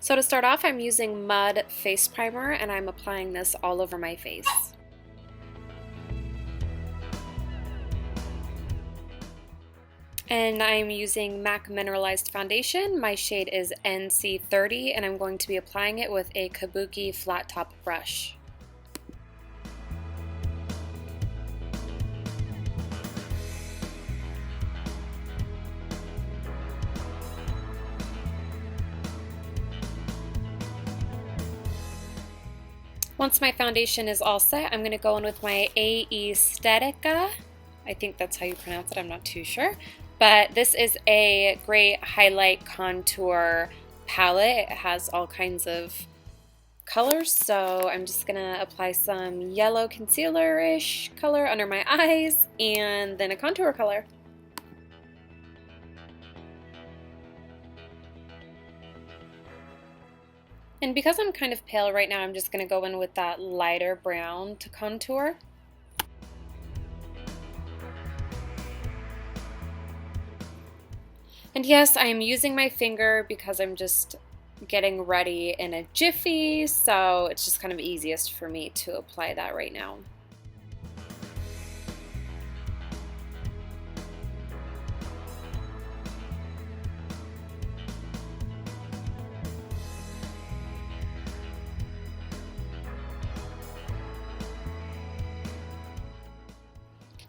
So to start off, I'm using Mud Face Primer and I'm applying this all over my face. And I'm using MAC Mineralized Foundation. My shade is NC30 and I'm going to be applying it with a Kabuki flat top brush. Once my foundation is all set, I'm going to go in with my Aesthetica. I think that's how you pronounce it, I'm not too sure. But this is a great highlight contour palette. It has all kinds of colors, so I'm just going to apply some yellow concealer-ish color under my eyes and then a contour color. And because I'm kind of pale right now, I'm just going to go in with that lighter brown to contour. And yes, I am using my finger because I'm just getting ready in a jiffy, so it's just kind of easiest for me to apply that right now.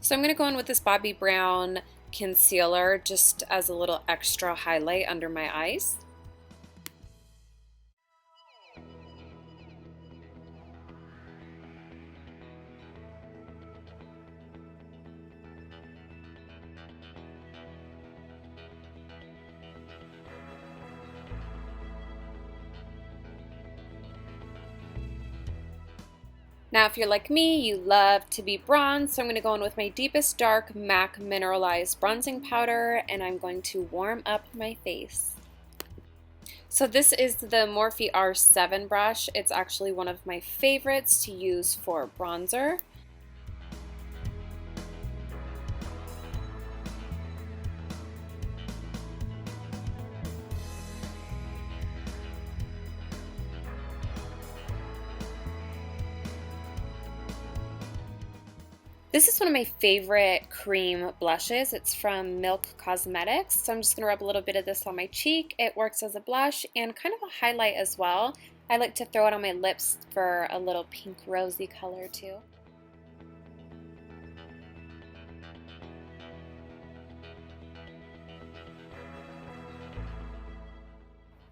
So I'm going to go in with this Bobbi Brown concealer just as a little extra highlight under my eyes. Now, if you're like me, you love to be bronzed, so I'm going to go in with my deepest dark MAC Mineralized bronzing powder, and I'm going to warm up my face. So this is the Morphe R7 brush. It's actually one of my favorites to use for bronzer. This is one of my favorite cream blushes. It's from Milk Cosmetics. So I'm just going to rub a little bit of this on my cheek. It works as a blush and kind of a highlight as well. I like to throw it on my lips for a little pink rosy color too.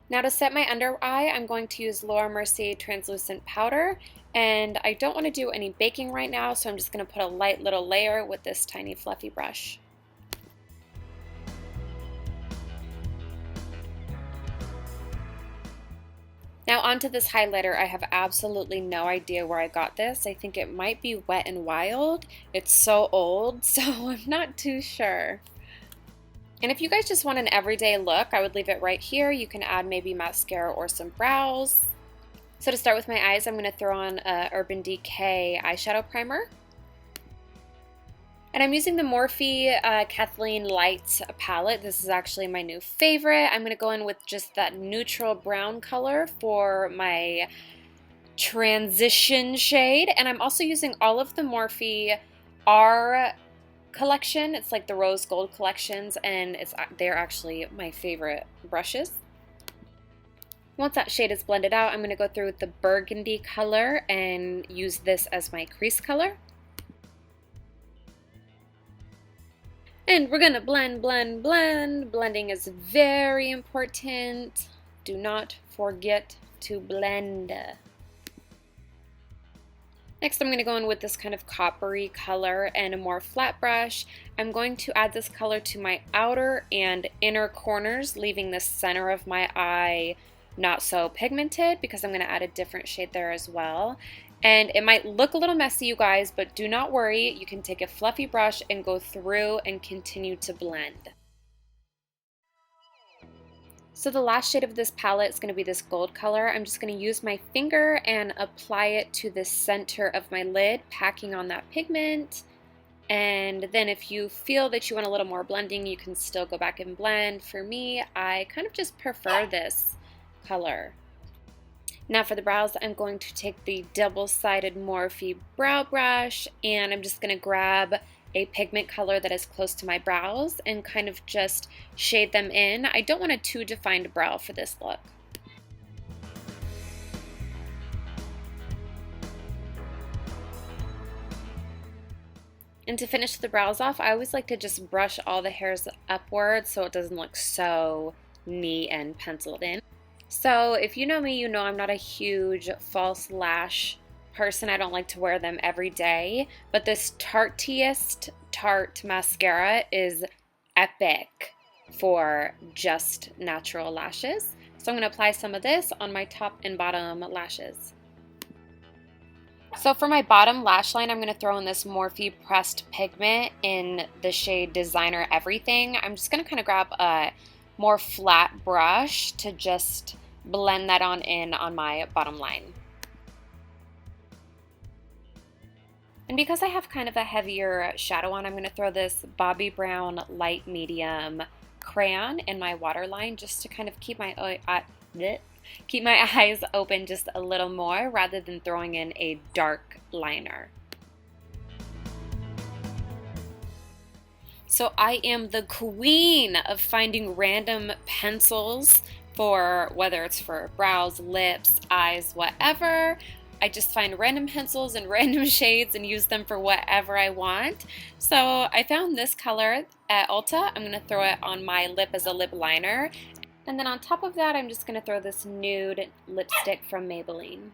Now to set my under eye, I'm going to use Laura Mercier translucent powder, and I don't want to do any baking right now, so I'm just going to put a light little layer with this tiny fluffy brush. Now onto this highlighter. I have absolutely no idea where I got this. I think it might be Wet n Wild. It's so old, so I'm not too sure. And if you guys just want an everyday look, I would leave it right here. You can add maybe mascara or some brows. So to start with my eyes, I'm going to throw on a Urban Decay eyeshadow primer. And I'm using the Morphe Kathleen Light palette. This is actually my new favorite. I'm going to go in with just that neutral brown color for my transition shade. And I'm also using all of the Morphe R collection. It's like the rose gold collections, and they're actually my favorite brushes. Once that shade is blended out, I'm going to go through with the burgundy color and use this as my crease color. And we're going to blend, blend, blend. Blending is very important. Do not forget to blend. Next, I'm going to go in with this kind of coppery color and a more flat brush. I'm going to add this color to my outer and inner corners, leaving the center of my eye not so pigmented because I'm going to add a different shade there as well. And it might look a little messy, you guys, but do not worry. You can take a fluffy brush and go through and continue to blend. So the last shade of this palette is going to be this gold color. I'm just going to use my finger and apply it to the center of my lid, packing on that pigment. And then if you feel that you want a little more blending, you can still go back and blend. For me, I kind of just prefer this color Now for the brows, I'm going to take the double-sided Morphe brow brush, and I'm just going to grab a pigment color that is close to my brows and kind of just shade them in. I don't want a too defined brow for this look. And to finish the brows off, I always like to just brush all the hairs upwards so it doesn't look so neat and penciled in. So if you know me, you know I'm not a huge false lash person. I don't like to wear them every day, but this Tarte mascara is epic for just natural lashes. So I'm going to apply some of this on my top and bottom lashes. So for my bottom lash line, I'm going to throw in this Morphe pressed pigment in the shade Designer Everything. I'm just going to kind of grab a more flat brush to just blend that on my bottom line. And because I have kind of a heavier shadow on, I'm going to throw this Bobbi Brown light medium crayon in my waterline just to kind of keep my eyes open just a little more rather than throwing in a dark liner. So I am the queen of finding random pencils for whether it's for brows, lips, eyes, whatever. I just find random pencils in random shades and use them for whatever I want. So I found this color at Ulta. I'm going to throw it on my lip as a lip liner. And then on top of that, I'm just going to throw this nude lipstick from Maybelline.